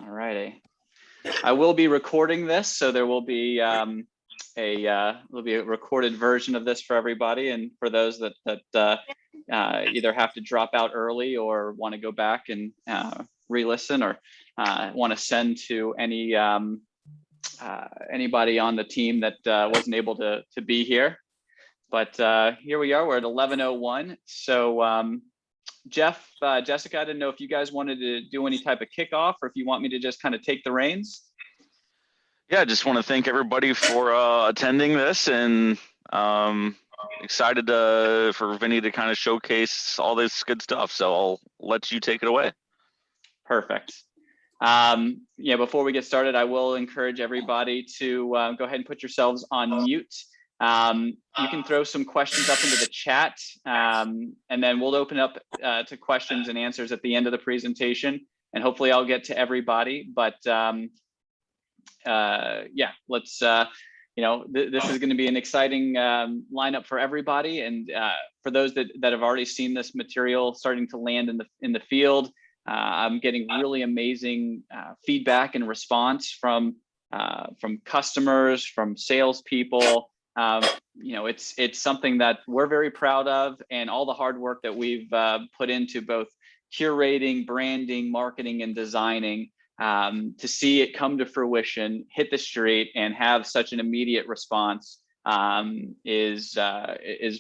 All righty. I will be recording this, so there will be a recorded version of this for everybody, and for those that either have to drop out early or want to go back and re-listen, or want to send to anybody on the team that wasn't able to be here. But here we are. We're at 11:01. So Jeff, Jessica, I didn't know if you guys wanted to do any type of kickoff, or if you want me to just kind of take the reins. Yeah, I just want to thank everybody for attending this, and excited for Vinnie to kind of showcase all this good stuff. So I'll let you take it away. Perfect. Yeah, before we get started, I will encourage everybody to go ahead and put yourselves on mute. You can throw some questions up into the chat, and then we'll open up to questions and answers at the end of the presentation, and hopefully I'll get to everybody. But yeah, let's, this is going to be an exciting lineup for everybody. And for those that have already seen this material starting to land in the field, I'm getting really amazing feedback and response from customers, from salespeople. It's something that we're very proud of, and all the hard work that we've put into both curating, branding, marketing, and designing, to see it come to fruition, hit the street, and have such an immediate response is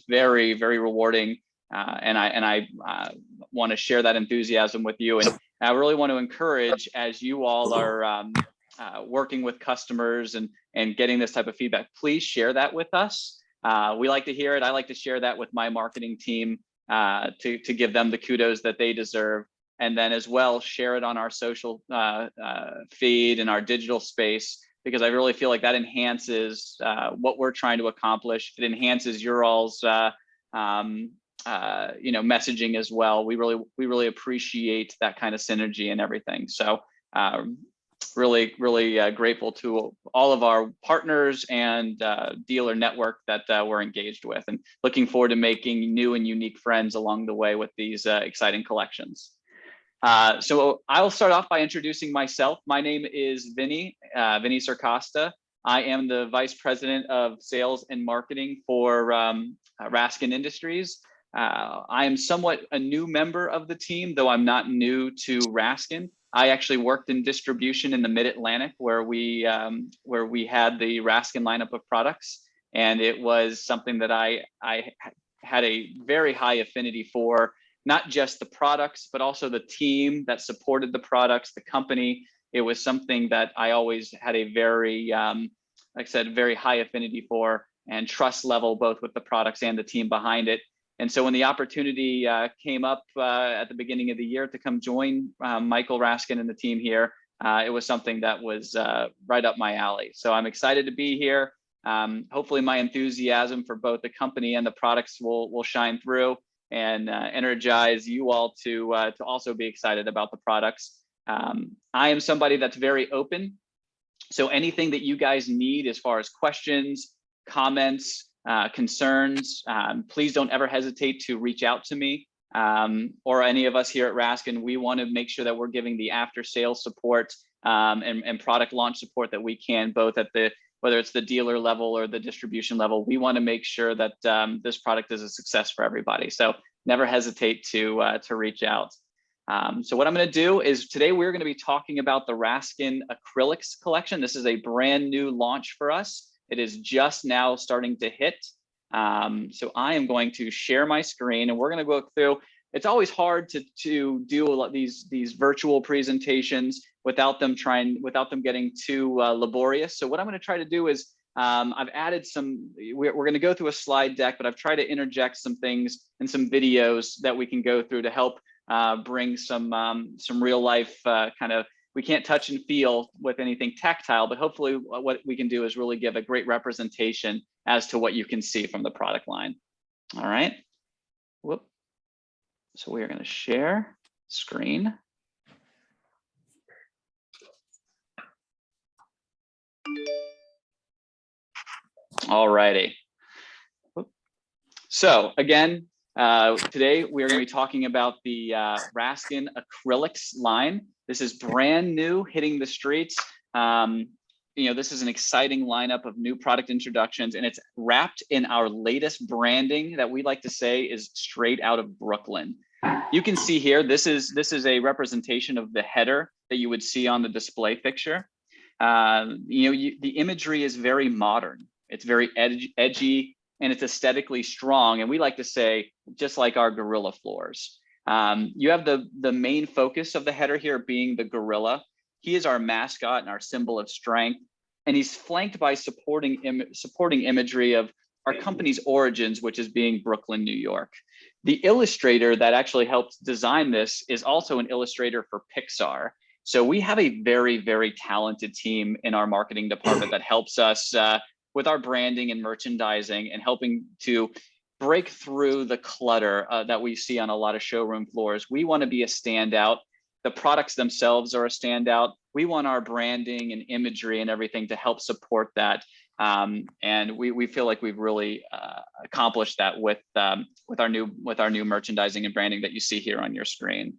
very, very rewarding. And I want to share that enthusiasm with you, and I really want to encourage, as you all are working with customers and getting this type of feedback, please share that with us. We like to hear it. I like to share that with my marketing team to give them the kudos that they deserve. And then as well, share it on our social feed and our digital space, because I really feel like that enhances what we're trying to accomplish. It enhances your all's messaging as well. We really appreciate that kind of synergy and everything. So really grateful to all of our partners and dealer network that we're engaged with, and looking forward to making new and unique friends along the way with these exciting collections. So I'll start off by introducing myself. My name is Vinnie Circosta. I am the Vice President of Sales and Marketing for Raskin Industries. I am somewhat a new member of the team, though I'm not new to Raskin. I actually worked in distribution in the Mid-Atlantic, where we had the Raskin lineup of products, and it was something that I had a very high affinity for. Not just the products, but also the team that supported the products, the company. It was something that I always had a very, like I said, very high affinity for, and trust level, both with the products and the team behind it. And so when the opportunity came up at the beginning of the year to come join Michael Raskin and the team here, it was something that was right up my alley. So I'm excited to be here. Hopefully my enthusiasm for both the company and the products will shine through, and energize you all to also be excited about the products. I am somebody that's very open. So anything that you guys need as far as questions, comments, concerns, please don't ever hesitate to reach out to me or any of us here at Raskin. We want to make sure that we're giving the after sales support and product launch support that we can, both at whether it's the dealer level or the distribution level. We want to make sure that this product is a success for everybody. So never hesitate to reach out. So what I'm going to do is, today we're going to be talking about the Raskin Acrylx collection. This is a brand new launch for us. It is just now starting to hit. So I am going to share my screen, and we're going to go through. It's always hard to do a lot these virtual presentations without them getting too laborious. So what I'm going to try to do is, I've added some. We're going to go through a slide deck, but I've tried to interject some things and some videos that we can go through to help bring some real life kind of. We can't touch and feel with anything tactile, but hopefully what we can do is really give a great representation as to what you can see from the product line. All right. Whoop. So we are going to share screen. All righty. So again, Today, we are going to be talking about the Raskin Acrylx line. This is brand new, hitting the streets. This is an exciting lineup of new product introductions, and it's wrapped in our latest branding that we like to say is straight out of Brooklyn. You can see here, this is a representation of the header that you would see on the display fixture. The imagery is very modern. It's very edgy, and it's aesthetically strong. And we like to say, just like our gorilla floors. You have the main focus of the header here being the gorilla. He is our mascot and our symbol of strength. And he's flanked by supporting imagery of our company's origins, which is being Brooklyn, New York. The illustrator that actually helped design this is also an illustrator for Pixar. So we have a very, very talented team in our marketing department that helps us with our branding and merchandising and helping to break through the clutter that we see on a lot of showroom floors. We want to be a standout. The products themselves are a standout. We want our branding and imagery and everything to help support that. And we feel like we've really accomplished that with our new merchandising and branding that you see here on your screen.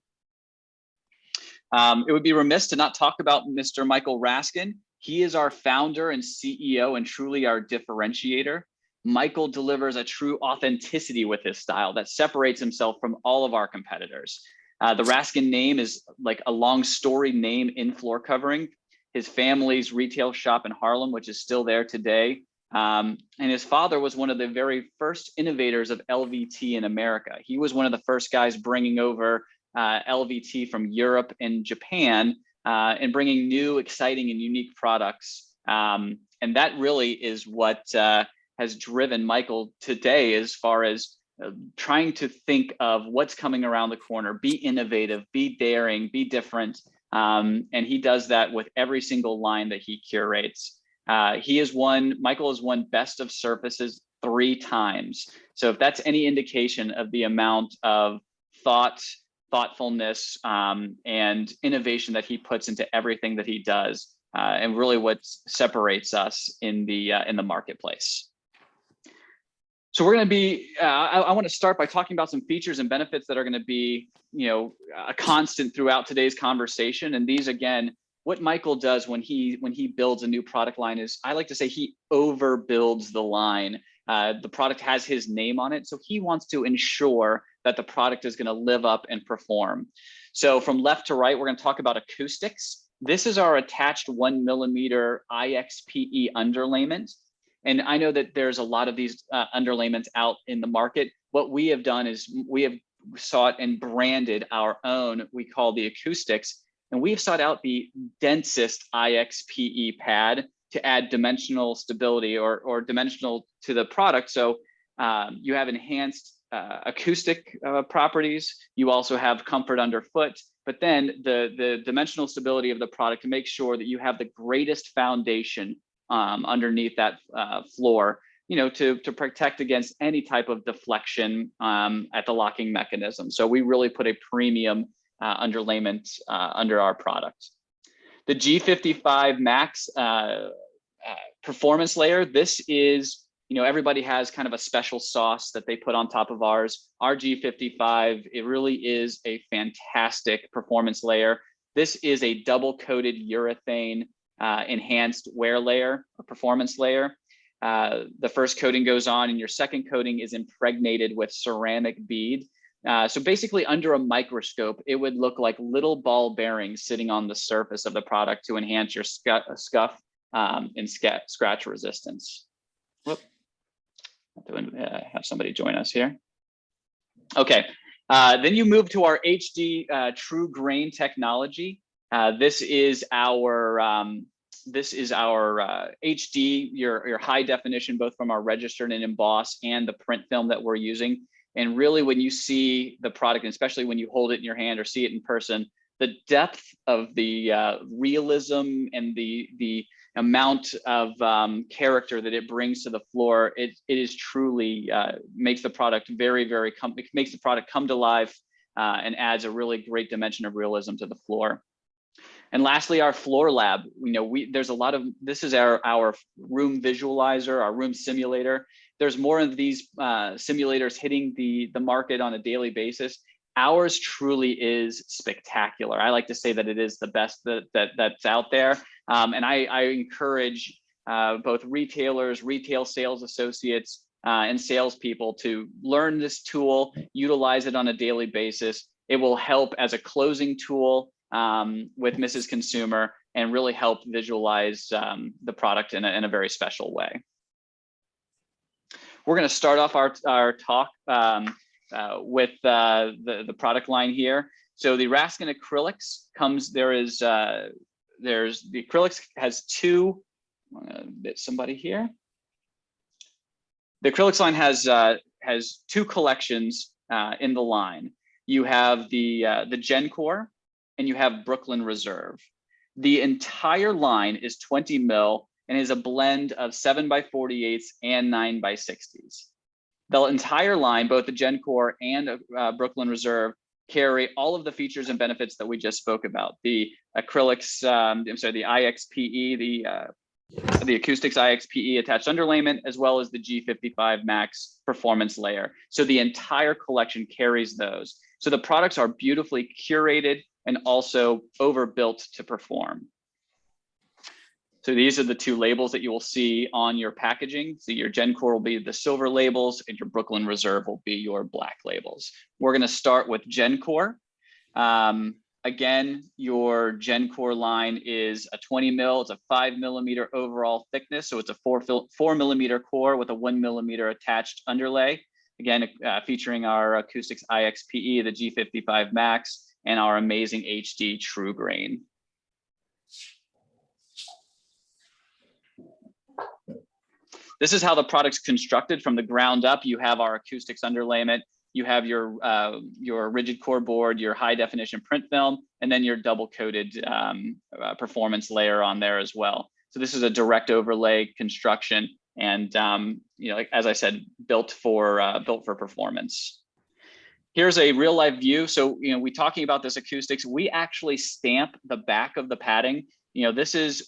It would be remiss to not talk about Mr. Michael Raskin. He is our founder and CEO and truly our differentiator. Michael delivers a true authenticity with his style that separates himself from all of our competitors. The Raskin name is like a long story name in floor covering. His family's retail shop in Harlem, which is still there today. And his father was one of the very first innovators of LVT in America. He was one of the first guys bringing over LVT from Europe and Japan and bringing new, exciting, and unique products. And that really is what has driven Michael today as far as trying to think of what's coming around the corner, be innovative, be daring, be different. And he does that with every single line that he curates. Michael has won Best of Surfaces 3 times. So if that's any indication of the amount of thoughtfulness, and innovation that he puts into everything that he does, and really what separates us in the marketplace. So we're going to be, I want to start by talking about some features and benefits that are going to be, a constant throughout today's conversation. And these, again, what Michael does when he builds a new product line is, I like to say, he overbuilds the line. The product has his name on it, so he wants to ensure that the product is going to live up and perform. So from left to right, we're going to talk about acoustics. This is our attached 1mm IXPE underlayment. And I know that there's a lot of these underlayments out in the market. What we have done is we have sought and branded our own, we call the acoustics, and we've sought out the densest IXPE pad to add dimensional stability or dimensional to the product. So you have enhanced acoustic properties. You also have comfort underfoot, but then the dimensional stability of the product to make sure that you have the greatest foundation underneath that floor, to protect against any type of deflection at the locking mechanism. So we really put a premium underlayment under our product. The G55 Max performance layer, this is, everybody has kind of a special sauce that they put on top of ours. Our G55, it really is a fantastic performance layer. This is a double coated urethane enhanced wear layer, a performance layer. The first coating goes on and your second coating is impregnated with ceramic bead. So basically under a microscope, it would look like little ball bearings sitting on the surface of the product to enhance your scuff and scratch resistance. Whoop. Have somebody join us here. Okay, then you move to our HD True Grain technology. This is our HD, your high definition, both from our registered and embossed and the print film that we're using. And really, when you see the product, and especially when you hold it in your hand or see it in person, the depth of the realism and the amount of character that it brings to the floor, it is truly makes the product makes the product come to life and adds a really great dimension of realism to the floor. And lastly, our floor lab. There's a lot of, this is our room visualizer, our room simulator. there's more of these simulators hitting the market on a daily basis. Ours truly is spectacular. I like to say that it is the best that's out there. And I encourage both retailers, retail sales associates, and salespeople to learn this tool, utilize it on a daily basis. It will help as a closing tool with Mrs. Consumer and really help visualize the product in a very special way. We're going to start off our talk with the product line here. So the Raskin Acrylx comes, there's the Acrylx has two, I'm going to bit somebody here. The Acrylx line has two collections in the line. You have the Gen Core and you have Brooklyn Reserve. The entire line is 20 mil and is a blend of 7x48s and 9x60s. The entire line, both the Gen Core and Brooklyn Reserve, carry all of the features and benefits that we just spoke about. The Acrylx, the IXPE, the Acoustics IXPE attached underlayment, as well as the G55 Max performance layer. So the entire collection carries those. So the products are beautifully curated and also overbuilt to perform. So these are the two labels that you will see on your packaging. So your Gen Core will be the silver labels and your Brooklyn Reserve will be your black labels. We're going to start with Gen Core. Again, your Gen Core line is a 20 mil, it's a 5 millimeter overall thickness. So it's a 4 millimeter core with a 1 millimeter attached underlay. Again, featuring our Acoustics IXPE, the G55 Max, and our amazing HD True Grain. This is how the product's constructed from the ground up. You have our acoustics underlayment, you have your rigid core board, your high definition print film, and then your double coated performance layer on there as well. So this is a direct overlay construction, and you know, as I said, built for performance. Here's a real life view. So, you know, we talking about this acoustics, we actually stamp the back of the padding. This is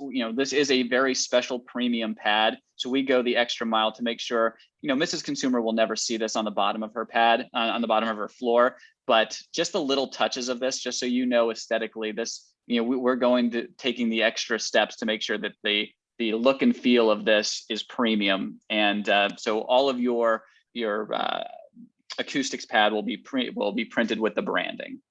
a very special premium pad. So we go the extra mile to make sure, Mrs. Consumer will never see this on the bottom of her pad, on the bottom of her floor, but just the little touches of this, just so you know, aesthetically, this, we're going to taking the extra steps to make sure that the look and feel of this is premium. And so all of your acoustics pad will be printed with the branding.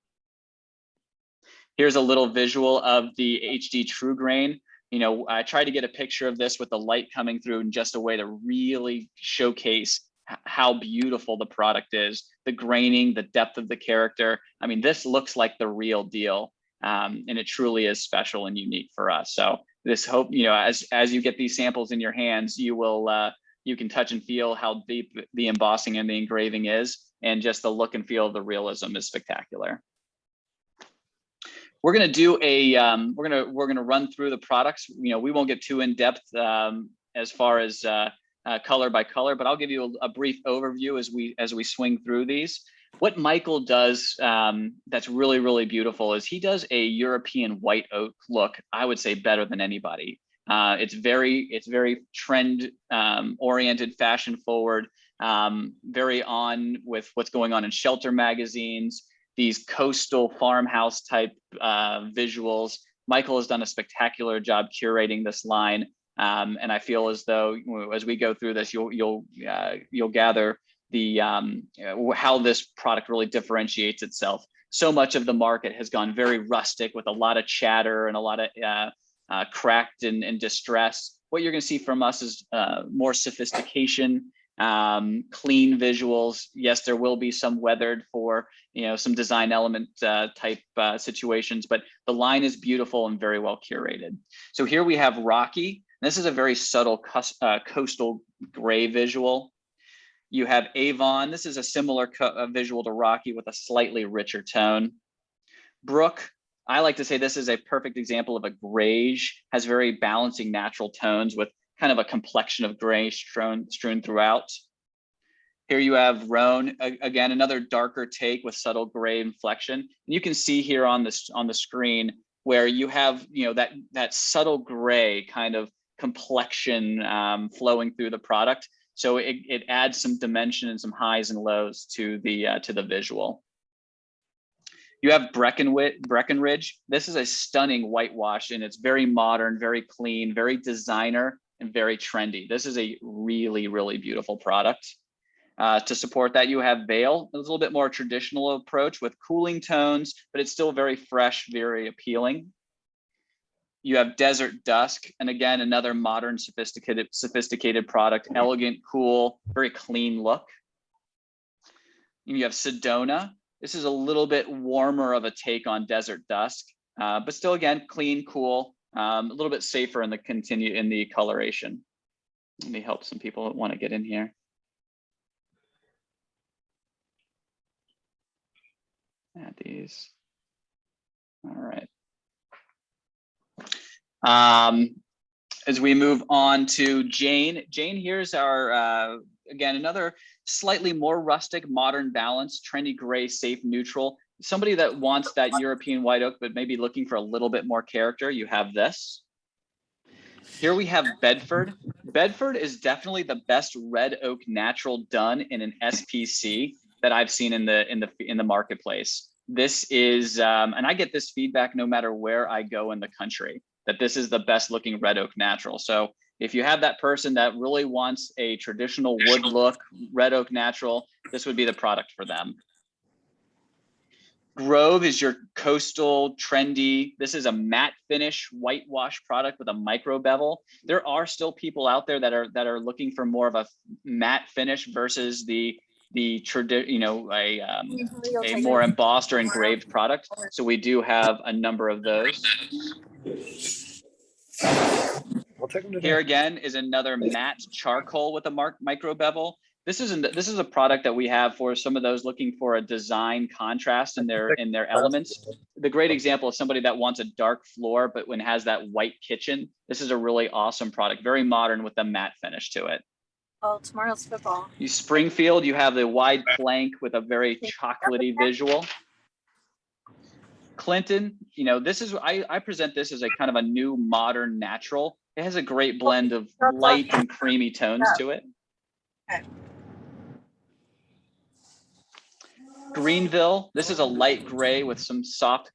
Here's a little visual of the HD True Grain. I tried to get a picture of this with the light coming through in just a way to really showcase how beautiful the product is, the graining, the depth of the character. I mean, this looks like the real deal, and it truly is special and unique for us. So this hope, as you get these samples in your hands, you can touch and feel how deep the embossing and the engraving is, and just the look and feel of the realism is spectacular. We're going to do we're going to run through the products. We won't get too in depth as far as color by color, but I'll give you a brief overview as we swing through these. What Michael does that's really, really beautiful is he does a European white oak look, I would say, better than anybody. It's very trend oriented, fashion forward, very on with what's going on in shelter magazines, these coastal farmhouse type visuals. Michael has done a spectacular job curating this line, and I feel as though as we go through this, you'll gather the how this product really differentiates itself. So much of the market has gone very rustic with a lot of chatter and a lot of cracked and distress. What you're going to see from us is more sophistication, clean visuals. Yes, there will be some weathered for some design element type situations, but the line is beautiful and very well curated. So here we have Rocky. This is a very subtle coastal gray visual. You have Avon. This is a similar visual to Rocky with a slightly richer tone. Brook, I like to say this is a perfect example of a grayish, has very balancing natural tones with kind of a complexion of gray strewn throughout. Here you have Roan, again, another darker take with subtle gray inflection. And you can see here on the screen where you have that subtle gray kind of complexion flowing through the product. So it adds some dimension and some highs and lows to the visual. You have Breckenridge. This is a stunning whitewash, and it's very modern, very clean, very designer, and very trendy. This is a really, really beautiful product. To support that, you have Veil, a little bit more traditional approach with cooling tones, but it's still very fresh, very appealing. You have Desert Dusk, and again, another modern, sophisticated product, elegant, cool, very clean look. And you have Sedona. This is a little bit warmer of a take on Desert Dusk, but still, again, clean, cool, a little bit safer in the coloration. Let me help some people that want to get in here. Add these. All right. As we move on to Jane, here's our, again, another slightly more rustic, modern balance, trendy gray, safe, neutral. Somebody that wants that European white oak, but maybe looking for a little bit more character, you have this. Here we have Bedford. Bedford is definitely the best red oak natural done in an SPC that I've seen in the marketplace. This is, and I get this feedback no matter where I go in the country, that this is the best looking red oak natural. So if you have that person that really wants a traditional wood look, red oak natural, this would be the product for them. Grove is your coastal, trendy. This is a matte finish whitewash product with a micro bevel. There are still people out there that are looking for more of a matte finish versus a more embossed or engraved product. So we do have a number of those. Here again is another matte charcoal with a micro bevel. This is a product that we have for some of those looking for a design contrast in their elements. The great example is somebody that wants a dark floor, but when it has that white kitchen, this is a really awesome product, very modern with a matte finish to it. Oh, tomorrow's football. Springfield, you have the wide plank with a very chocolatey visual. Clinton, I present this as a kind of a new modern natural. It has a great blend of light and creamy tones to it. Okay. Greenville, this is a light gray with some soft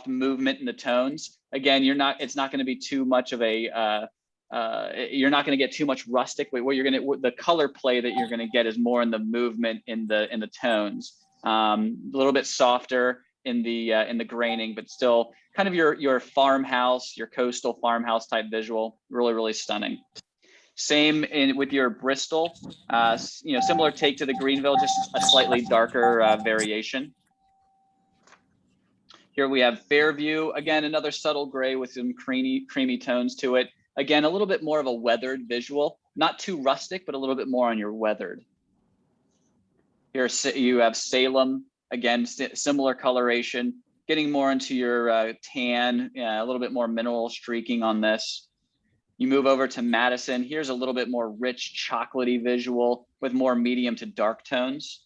movement in the tones. Again, it's not going to be too much of a you're not going to get too much rustic. The color play that you're going to get is more in the movement in the tones. A little bit softer in the graining, but still kind of your farmhouse, your coastal farmhouse type visual. Really, really stunning. Same with your Bristol, similar take to the Greenville, just a slightly darker variation. Here we have Fairview, again, another subtle gray with some creamy tones to it. Again, a little bit more of a weathered visual, not too rustic, but a little bit more on your weathered. Here you have Salem, again, similar coloration, getting more into your tan, a little bit more mineral streaking on this. You move over to Madison. Here's a little bit more rich, chocolatey visual with more medium to dark tones.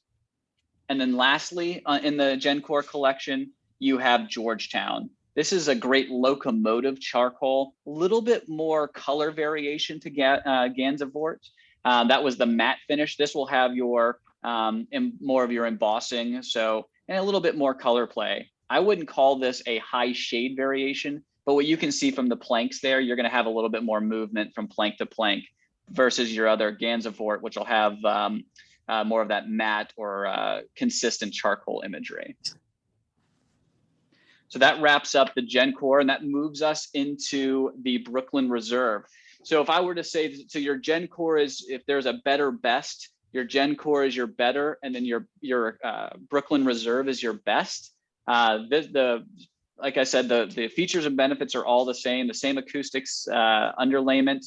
And then lastly, in the GenCore collection, you have Georgetown. This is a great locomotive charcoal, a little bit more color variation to Gansevoort. That was the matte finish. This will have your more of your embossing, and a little bit more color play. I wouldn't call this a high shade variation, but what you can see from the planks there, you're going to have a little bit more movement from plank to plank versus your other Gansevoort, which will have more of that matte or consistent charcoal imagery. So that wraps up the GenCore, and that moves us into the Brooklyn Reserve. So if I were to say, so your GenCore is, if there's a better best, your GenCore is your better, and then your Brooklyn Reserve is your best. Like I said, the features and benefits are all the same acoustics underlayment.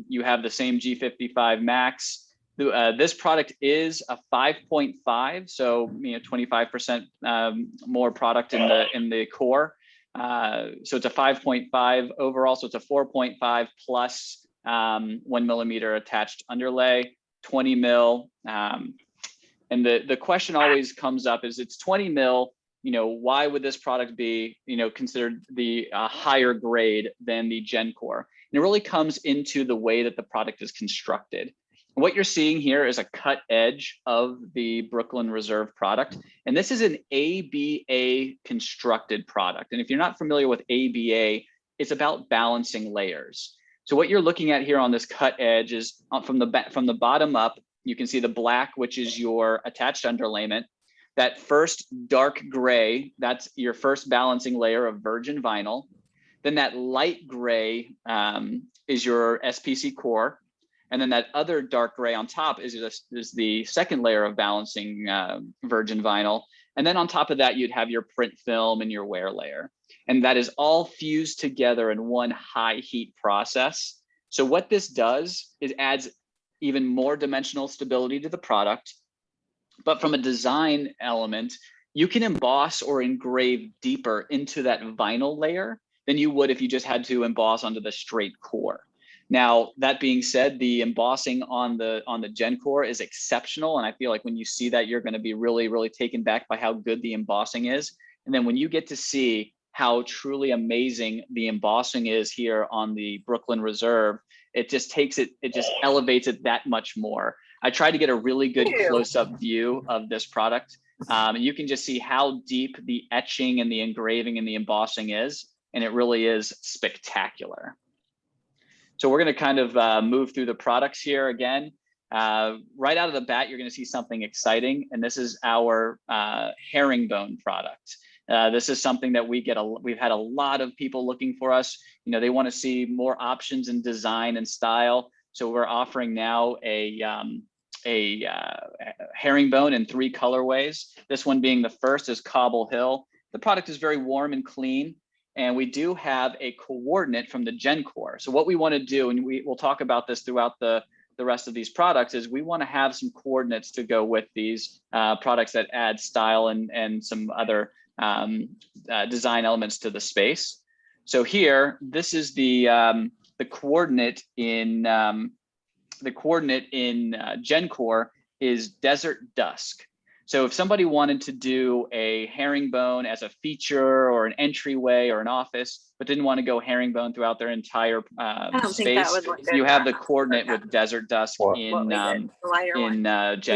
You have the same G55 Max. This product is a 5.5, so 25% more product in the core. So it's a 5.5 overall. So it's a 4.5 plus 1 millimeter attached underlay, 20 mil. And the question always comes up is, it's 20 mil. Why would this product be, considered the higher grade than the GenCore? And it really comes into the way that the product is constructed. What you're seeing here is a cut edge of the Brooklyn Reserve product. And this is an ABA constructed product. And if you're not familiar with ABA, it's about balancing layers. So what you're looking at here on this cut edge is from the bottom up, you can see the black, which is your attached underlayment. That first dark gray, that's your first balancing layer of virgin vinyl. Then that light gray is your SPC core. And then that other dark gray on top is the second layer of balancing virgin vinyl. And then on top of that, you'd have your print film and your wear layer. And that is all fused together in one high heat process. So what this does is adds even more dimensional stability to the product. But from a design element, you can emboss or engrave deeper into that vinyl layer than you would if you just had to emboss onto the straight core. Now, that being said, the embossing on the Gen Core is exceptional. And I feel like when you see that, you're going to be really, really taken back by how good the embossing is. And then when you get to see how truly amazing the embossing is here on the Brooklyn Reserve, it just takes it, it just elevates it that much more. I tried to get a really good close-up view of this product. You can just see how deep the etching and the engraving and the embossing is, and it really is spectacular. So we're going to kind of move through the products here again. Right out of the bat, you're going to see something exciting, and this is our herringbone product. This is something that we've had a lot of people looking for us. You know, they want to see more options in design and style. So we're offering now a herringbone in 3 colorways. This one being the first is Cobble Hill. The product is very warm and clean. And we do have a coordinate from the Gen Core. So what we want to do, and we'll talk about this throughout the rest of these products, is we want to have some coordinates to go with these products that add style and some other design elements to the space. So here, this is the coordinate in Gen Core is Desert Dusk. So if somebody wanted to do a herringbone as a feature or an entryway or an office, but didn't want to go herringbone throughout their entire space, you have the coordinate with Desert Dusk in Gen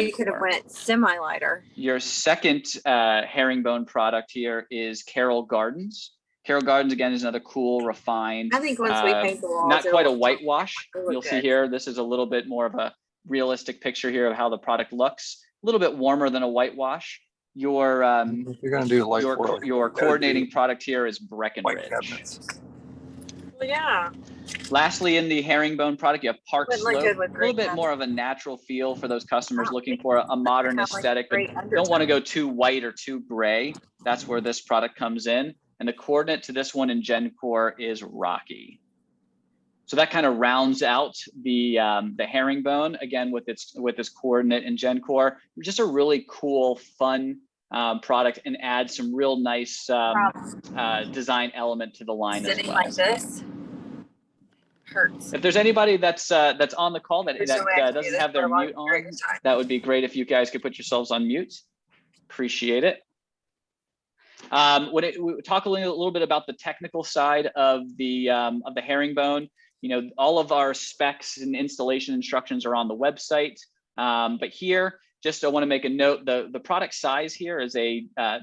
You could have went semi-lighter. Your second herringbone product here is Carroll Gardens. Carroll Gardens, again, is another cool, refined, I think once we paint the walls, not quite a whitewash. You'll see here, this is a little bit more of a realistic picture here of how the product looks. A little bit warmer than a whitewash. Your if you're going to do light your coordinating product here is Breckenridge. Well, yeah. Lastly, in the herringbone product, you have Park Slope. A little bit cabinets. more of a natural feel for those customers looking for a modern Have, like, aesthetic, but great don't want to undertone. go too white or too gray. That's where this product comes in. And the coordinate to this one in Gen Core is Rocky. So that kind of rounds out the herringbone, again, with its coordinate in Gen Core. Just a really cool, fun product, and adds some real nice design element to the line as Sitting well. like this hurts. If there's anybody that's on the call that doesn't have their mute on, that would be great if you guys could put yourselves on mute. Appreciate it. We talk a little bit about the technical side of the herringbone. You know, all of our specs and installation instructions are on the website. But here, just I want to make a note, the product size here is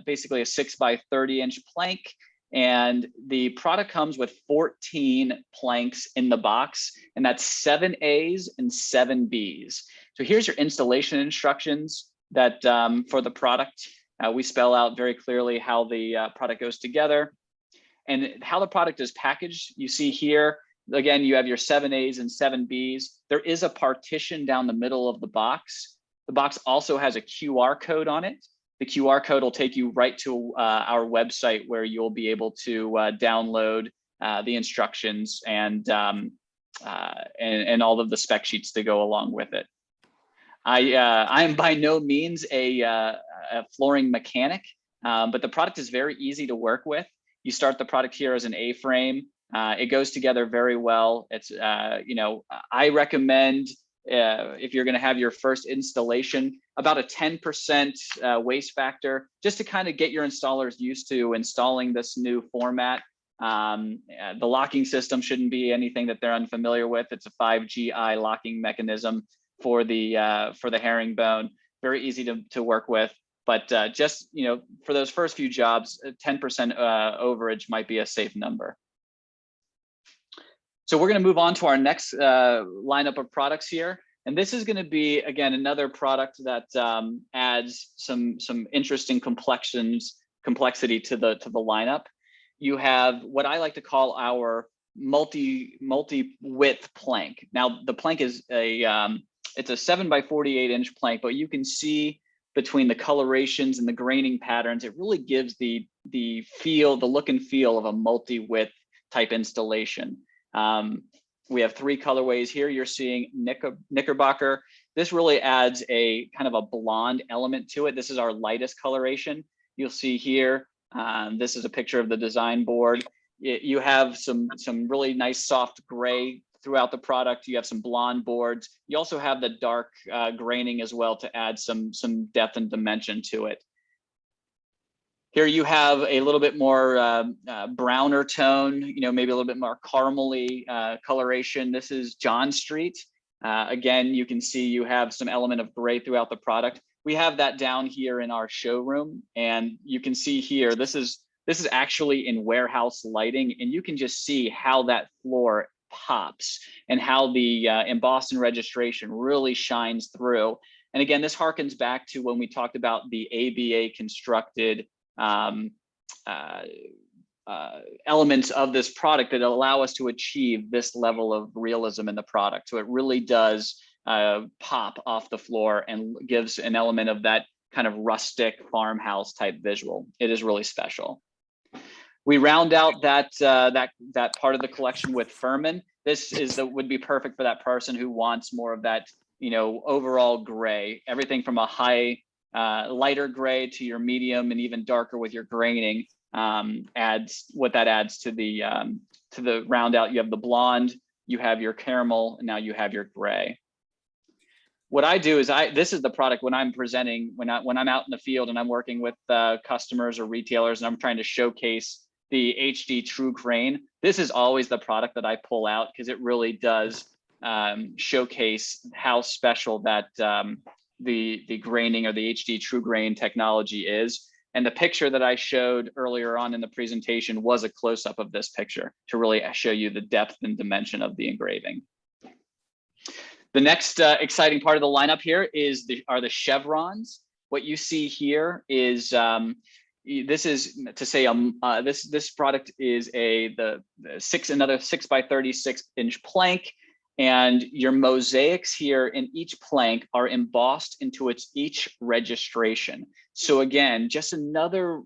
basically a 6 by 30 inch plank. And the product comes with 14 planks in the box, and that's 7 A's and 7 B's. So here's your installation instructions that for the product. We spell out very clearly how the product goes together and how the product is packaged. You see here, again, you have your 7 A's and 7 B's. There is a partition down the middle of the box. The box also has a QR code on it. The QR code will take you right to our website, where you'll be able to download the instructions and all of the spec sheets to go along with it. I am by no means a flooring mechanic, but the product is very easy to work with. You start the product here as an A-frame. It goes together very well. It's, you know, I recommend if you're going to have your first installation, about a 10% waste factor, just to kind of get your installers used to installing this new format. The locking system shouldn't be anything that they're unfamiliar with. It's a 5GI locking mechanism. for the herringbone. Very easy to work with. But just, for those first few jobs, 10% overage might be a safe number. So we're going to move on to our next lineup of products here. And this is going to be, again, another product that adds some interesting complexity to the lineup. You have what I like to call our multi-width plank. Now, the plank is it's a 7 by 48 inch plank, but you can see between the colorations and the graining patterns, it really gives the look and feel of a multi-width type installation. We have 3 colorways here. You're seeing Knickerbocker. This really adds a kind of a blonde element to it. This is our lightest coloration. You'll see here, this is a picture of the design board. You have some really nice soft gray throughout the product. You have some blonde boards. You also have the dark graining as well to add some depth and dimension to it. Here you have a little bit more browner tone, maybe a little bit more caramely coloration. This is John Street. Again, you can see you have some element of gray throughout the product. We have that down here in our showroom, and you can see here, this is actually in warehouse lighting, and you can just see how that floor pops and how the embossed and registration really shines through. And again, this harkens back to when we talked about the ABA constructed elements of this product that allow us to achieve this level of realism in the product. So it really does pop off the floor and gives an element of that kind of rustic farmhouse type visual. It is really special. We round out that part of the collection with Furman. This would be perfect for that person who wants more of that, overall gray, everything from a high lighter gray to your medium and even darker with your graining adds to the round out. You have the blonde, you have your caramel, and now you have your gray. What I do is this is the product when I'm presenting, when I'm out in the field and I'm working with customers or retailers and I'm trying to showcase the HD True Grain. This is always the product that I pull out because it really does showcase how special that the graining or the HD True Grain technology is. And the picture that I showed earlier on in the presentation was a close-up of this picture to really show you the depth and dimension of the engraving. The next exciting part of the lineup here are the chevrons. What you see here is this is to say this product is another 6 by 36 inch plank. And your mosaics here in each plank are embossed into each registration. So again, just another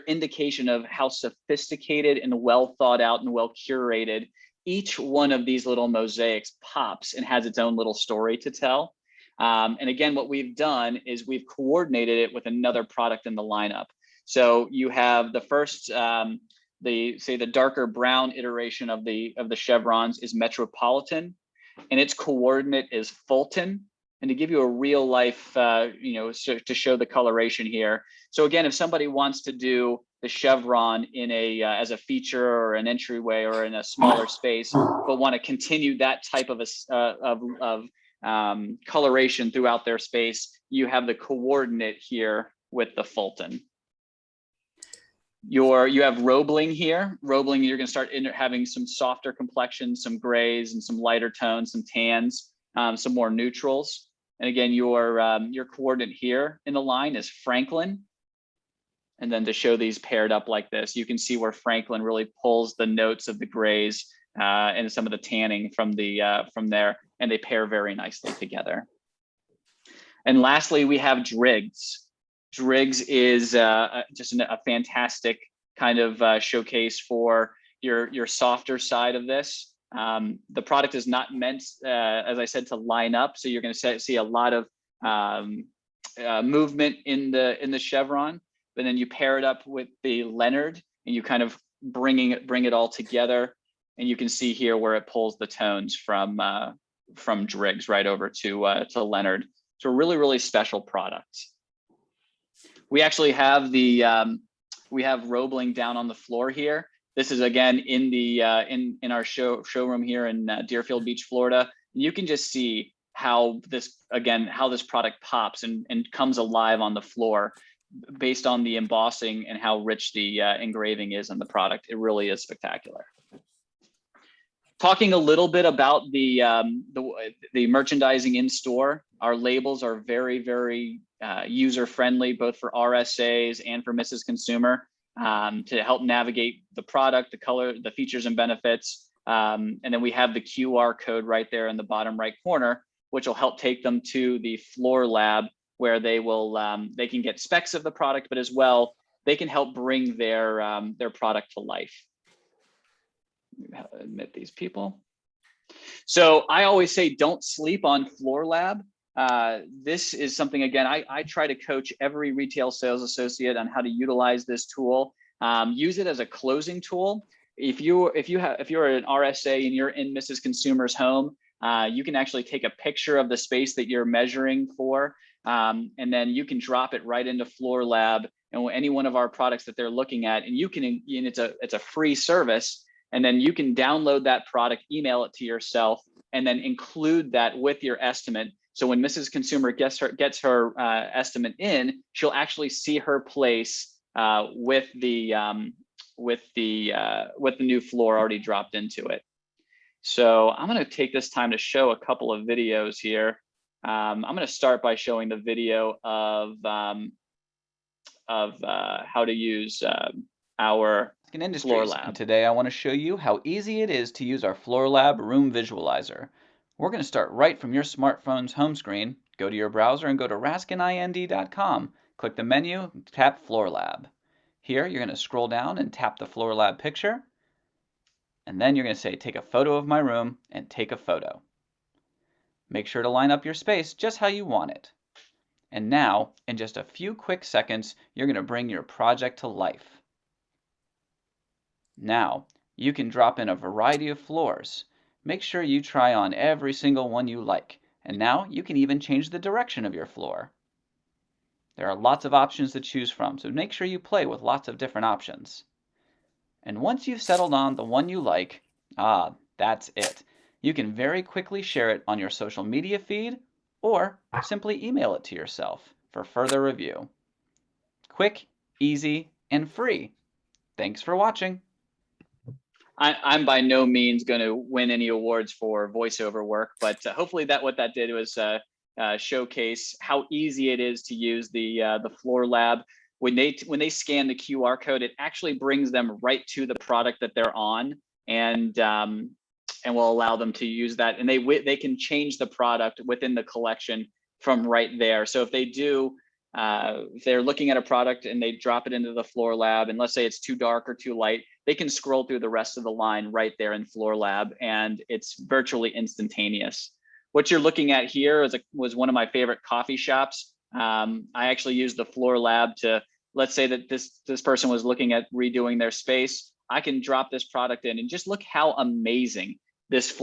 indication of how sophisticated and well thought out and well curated each one of these little mosaics pops and has its own little story to tell. And again, what we've done is we've coordinated it with another product in the lineup. So you have the first, the darker brown iteration of the chevrons is Metropolitan, and its coordinate is Fulton. And to give you a real life, to show the coloration here. So again, if somebody wants to do the chevron in as a feature or an entryway or in a smaller space, but want to continue that type of coloration throughout their space, you have the coordinate here with the Fulton. You have Roebling here. Roebling, you're going to start having some softer complexions, some grays and some lighter tones, some tans, some more neutrals. And again, your coordinate here in the line is Franklin. And then to show these paired up like this, you can see where Franklin really pulls the notes of the grays and some of the tanning from there, and they pair very nicely together. And lastly, we have Driggs. Driggs is just a fantastic kind of showcase for your softer side of this. The product is not meant, as I said, to line up. So you're going to see a lot of movement in the chevron, but then you pair it up with the Leonard and you kind of bring it all together. And you can see here where it pulls the tones from Driggs right over to Leonard. So a really, really special product. We actually have we have Roebling down on the floor here. This is again in the in our showroom here in Deerfield Beach, Florida. You can just see how this product pops and comes alive on the floor based on the embossing and how rich the engraving is in the product. It really is spectacular. Talking a little bit about the merchandising in store, our labels are very, very user friendly, both for RSAs and for Mrs. Consumer, to help navigate the product, the color, the features and benefits. And then we have the QR code right there in the bottom right corner, which will help take them to the floor lab, where they will they can get specs of the product, but as well they can help bring their product to life. Admit these people. So I always say, don't sleep on Floor Lab. This is something, again, I try to coach every retail sales associate on how to utilize this tool. Use it as a closing tool. If you're an RSA and you're in Mrs. Consumer's home, you can actually take a picture of the space that you're measuring for, and then you can drop it right into Floor Lab and any one of our products that they're looking at, and you can, and it's a free service. And then you can download that product, email it to yourself, and then include that with your estimate. So when Mrs. Consumer gets her estimate in, she'll actually see her place with the new floor already dropped into it. So I'm going to take this time to show a couple of videos here. I'm going to start by showing the video of how to use our Raskin Industries, and today I want to show you how easy it is to use our Floor Lab Room Visualizer. We're going to start right from your smartphone's home screen. Go to your browser and go to raskinind.com. Click the menu, tap Floor Lab. Here you're going to scroll down and tap the Floor Lab picture, and then you're going to say take a photo of my room and take a photo. Make sure to line up your space just how you want it. And now, in just a few quick seconds, you're going to bring your project to life. Now, you can drop in a variety of floors. Make sure you try on every single one you like, and now you can even change the direction of your floor. There are lots of options to choose from, so make sure you play with lots of different options. And once you've settled on the one you like, that's it. You can very quickly share it on your social media feed, or simply email it to yourself for further review. Quick, easy, and free. Thanks for watching. I'm by no means going to win any awards for voiceover work, but hopefully what that did was showcase how easy it is to use the Floor Lab. When they scan the QR code, it actually brings them right to the product that they're on, and will allow them to use that. And they can change the product within the collection from right there. So if they do, if they're looking at a product and they drop it into the Floor Lab, and let's say it's too dark or too light, they can scroll through the rest of the line right there in Floor Lab, and it's virtually instantaneous. What you're looking at here was one of my favorite coffee shops. I actually used the Floor Lab to, let's say that this person was looking at redoing their space. I can drop this product in and just look how amazing this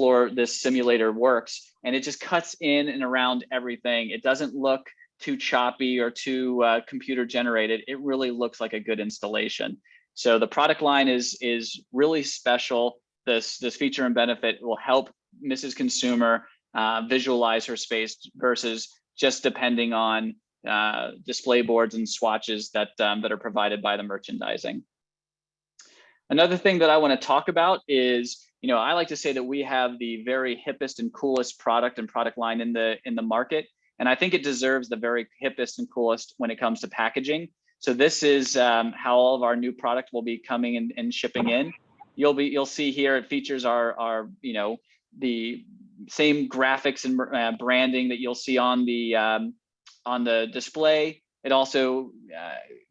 simulator works. And it just cuts in and around everything. It doesn't look too choppy or too computer generated. It really looks like a good installation. So the product line is really special. This feature and benefit will help Mrs. Consumer visualize her space versus just depending on display boards and swatches that are provided by the merchandising. Another thing that I want to talk about is, I like to say that we have the very hippest and coolest product and product line in the market, and I think it deserves the very hippest and coolest when it comes to packaging. So this is how all of our new product will be coming and shipping in. You'll see here it features our the same graphics and branding that you'll see on the display. It also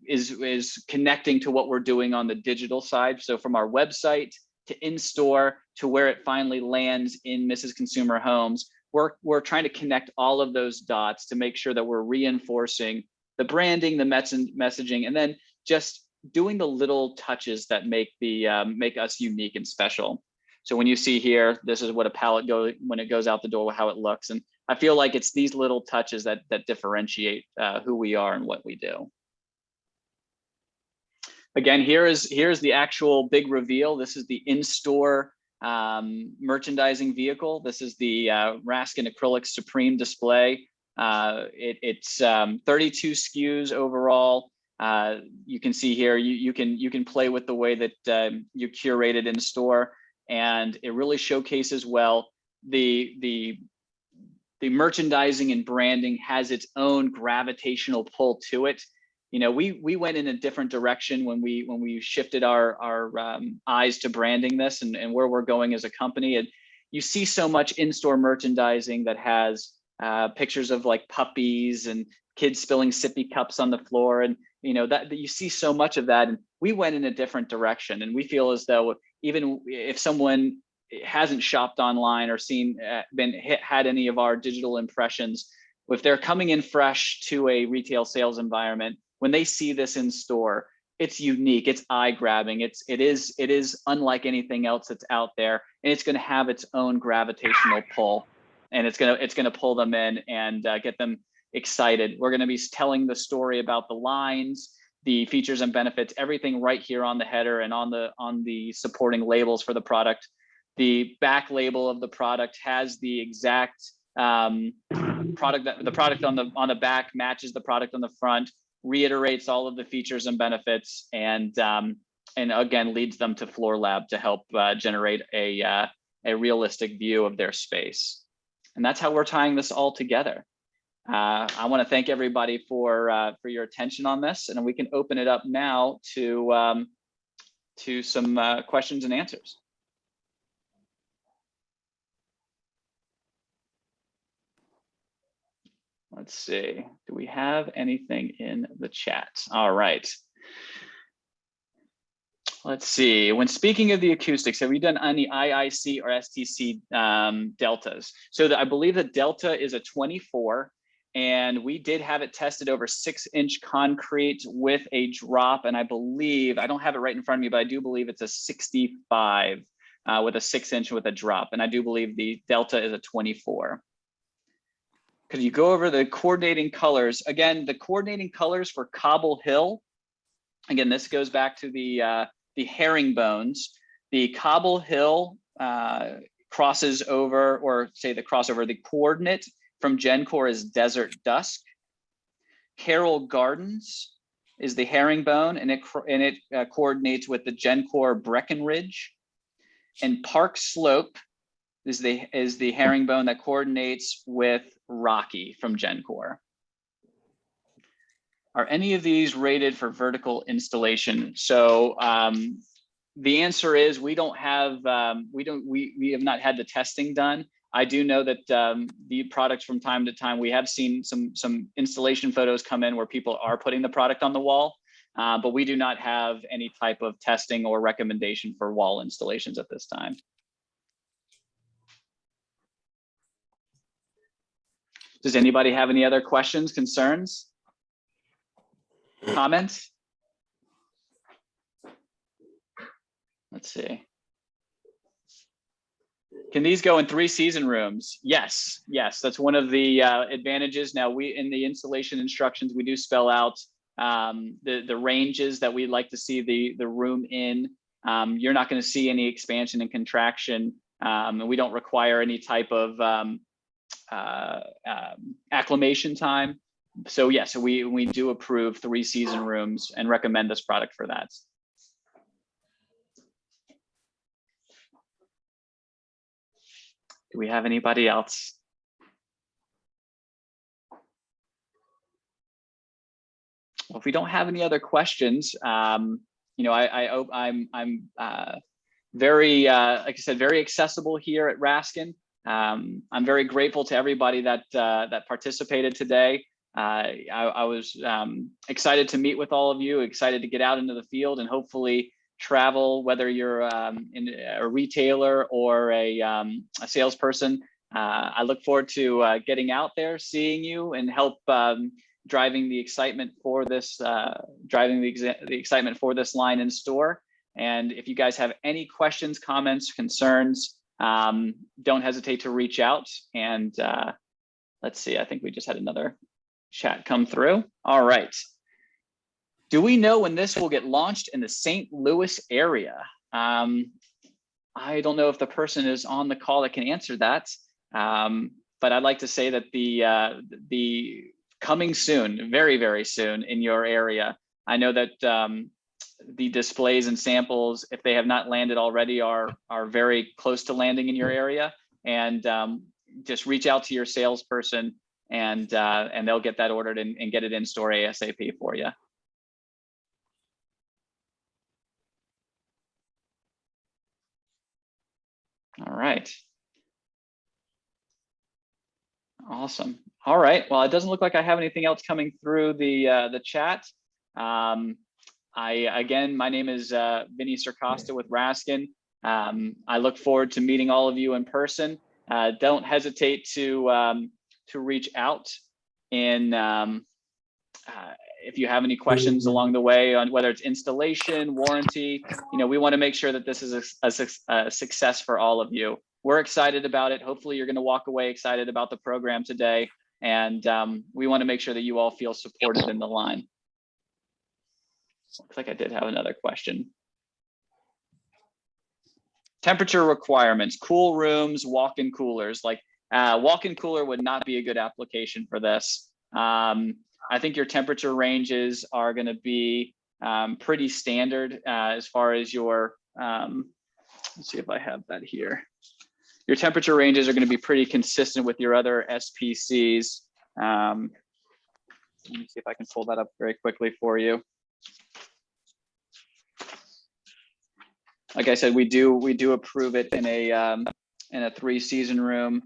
is connecting to what we're doing on the digital side. So from our website to in-store to where it finally lands in Mrs. Consumer homes, we're trying to connect all of those dots to make sure that we're reinforcing the branding, the messaging, and then just doing the little touches that make us unique and special. So when you see here, this is what a pallet when it goes out the door, how it looks. And I feel like it's these little touches that differentiate who we are and what we do. Again, here's the actual big reveal. This is the in-store merchandising vehicle. This is the Raskin Acrylx Supreme display. It's 32 SKUs overall. You can see here, you can play with the way that you curate it in store, and it really showcases well the merchandising and branding has its own gravitational pull to it. You know, we went in a different direction when we shifted our eyes to branding this and where we're going as a company. And you see so much in-store merchandising that has pictures of like puppies and kids spilling sippy cups on the floor, and you know that you see so much of that. And we went in a different direction, and we feel as though even if someone hasn't shopped online or had any of our digital impressions, if they're coming in fresh to a retail sales environment, when they see this in store, it's unique, it's eye-grabbing, it is unlike anything else that's out there, and it's going to have its own gravitational pull, and it's going to pull them in and get them excited. We're going to be telling the story about the lines, the features and benefits, everything right here on the header and on the supporting labels for the product. The back label of the product has the exact product that the product on the back matches the product on the front, reiterates all of the features and benefits, and again leads them to Floor Lab to help generate a realistic view of their space. And that's how we're tying this all together. I want to thank everybody for your attention on this, and we can open it up now to some questions and answers. Let's see, do we have anything in the chat? All right. Let's see, when speaking of the acoustics, have we done any IIC or STC deltas? So I believe the delta is a 24, and we did have it tested over 6-inch concrete with a drop, and I believe, I don't have it right in front of me, but I do believe it's a 65 with a 6-inch with a drop, and I do believe the delta is a 24. Could you go over the coordinating colors? Again, the coordinating colors for Cobble Hill, again, this goes back to the herringbones. The Cobble Hill crosses over, or say the crossover, the coordinate from Gencore is Desert Dusk. Carroll Gardens is the herringbone, and it coordinates with the Gencore Breckenridge. And Park Slope is the herringbone that coordinates with Rocky from Gencore. Are any of these rated for vertical installation? So the answer is we have not had the testing done. I do know that the products from time to time, we have seen some installation photos come in where people are putting the product on the wall, but we do not have any type of testing or recommendation for wall installations at this time. Does anybody have any other questions, concerns, comments? Let's see. Can these go in 3-season rooms? Yes, that's one of the advantages. Now, in the installation instructions, we do spell out the ranges that we'd like to see the room in. You're not going to see any expansion and contraction, and we don't require any type of acclimation time. So yes, we do approve 3-season rooms and recommend this product for that. Do we have anybody else? Well, if we don't have any other questions, you know, I'm very, like I said, very accessible here at Raskin. I'm very grateful to everybody that participated today. I was excited to meet with all of you, excited to get out into the field and hopefully travel, whether you're in a retailer or a salesperson. I look forward to getting out there, seeing you, and help driving the excitement for this, the excitement for this line in store. And if you guys have any questions, comments, concerns, don't hesitate to reach out. And let's see, I think we just had another chat come through. All right. Do we know when this will get launched in the St. Louis area? I don't know if the person is on the call that can answer that, but I'd like to say that the coming soon, very, very soon in your area. I know that the displays and samples, if they have not landed already, are very close to landing in your area. And just reach out to your salesperson, and they'll get that ordered and get it in store ASAP for you. All right. Awesome. All right. Well, it doesn't look like I have anything else coming through the chat. Again, my name is Vinnie Circosta with Raskin. I look forward to meeting all of you in person. Don't hesitate to reach out in if you have any questions along the way on whether it's installation, warranty. You know, we want to make sure that this is a success for all of you. We're excited about it. Hopefully you're going to walk away excited about the program today. And we want to make sure that you all feel supported in the line. Looks like I did have another question. Temperature requirements, cool rooms, walk-in coolers. Like walk-in cooler would not be a good application for this. I think your temperature ranges are going to be pretty standard as far as your, let's see if I have that here. Your temperature ranges are going to be pretty consistent with your other SPCs. Let me see if I can pull that up very quickly for you. Like I said, we do approve it in a 3-season room.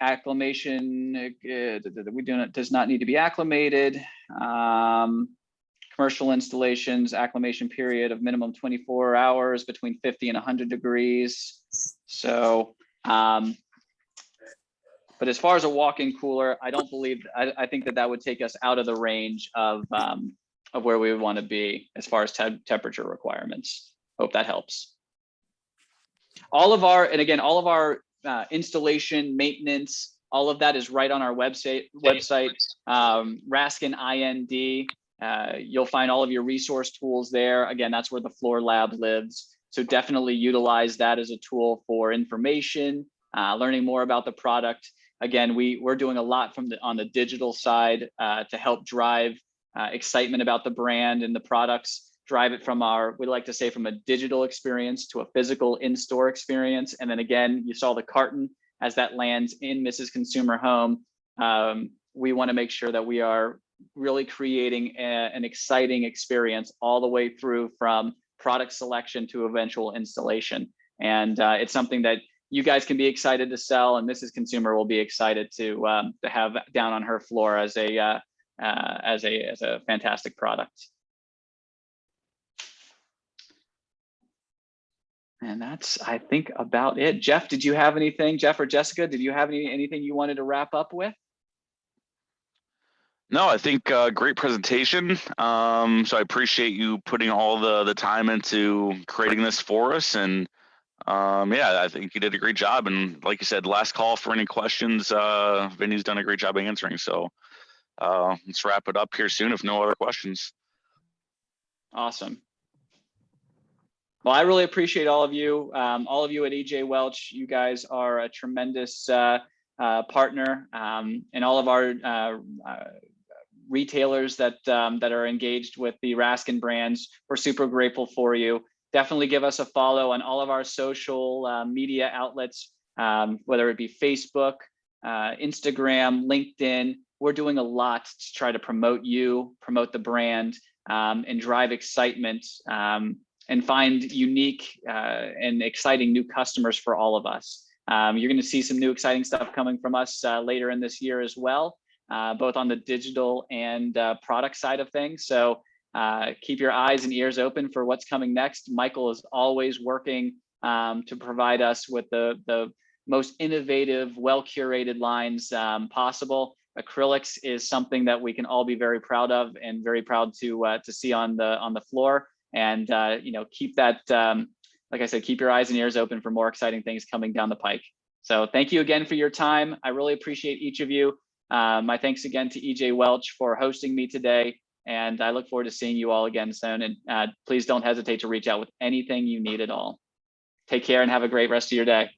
Acclimation, does not need to be acclimated. Commercial installations, acclimation period of minimum 24 hours between 50 and 100 degrees. So, but as far as a walk-in cooler, I don't believe, I think that would take us out of the range of where we would want to be as far as temperature requirements. Hope that helps. All of our installation, maintenance, all of that is right on our website, Raskin IND. You'll find all of your resource tools there. Again, that's where the floor lab lives. So definitely utilize that as a tool for information, learning more about the product. Again, we're doing a lot on the digital side to help drive excitement about the brand and the products. Drive it from we like to say from a digital experience to a physical in-store experience. And then again, you saw the carton as that lands in Mrs. Consumer Home. We want to make sure that we are really creating an exciting experience all the way through from product selection to eventual installation. And it's something that you guys can be excited to sell, and Mrs. Consumer will be excited to have down on her floor as a fantastic product. And that's, I think, about it. Jeff, did you have anything? Jeff or Jessica, did you have anything you wanted to wrap up with? No, I think great presentation. So I appreciate you putting all the time into creating this for us. And yeah, I think you did a great job. And like you said, last call for any questions. Vinny's done a great job answering. So let's wrap it up here soon if no other questions. Awesome. Well, I really appreciate all of you at EJ Welch. You guys are a tremendous partner, and all of our retailers that are engaged with the Raskin brands. We're super grateful for you. Definitely give us a follow on all of our social media outlets, whether it be Facebook, Instagram, LinkedIn. We're doing a lot to try to promote you, promote the brand, and drive excitement. And find unique and exciting new customers for all of us. You're going to see some new exciting stuff coming from us later in this year as well, both on the digital and product side of things. So keep your eyes and ears open for what's coming next. Michael is always working to provide us with the most innovative, well-curated lines possible. Acrylx is something that we can all be very proud of and very proud to see on the floor. And keep that, like I said, keep your eyes and ears open for more exciting things coming down the pike. So thank you again for your time. I really appreciate each of you. My thanks again to EJ Welch for hosting me today. And I look forward to seeing you all again soon. And please don't hesitate to reach out with anything you need at all. Take care and have a great rest of your day.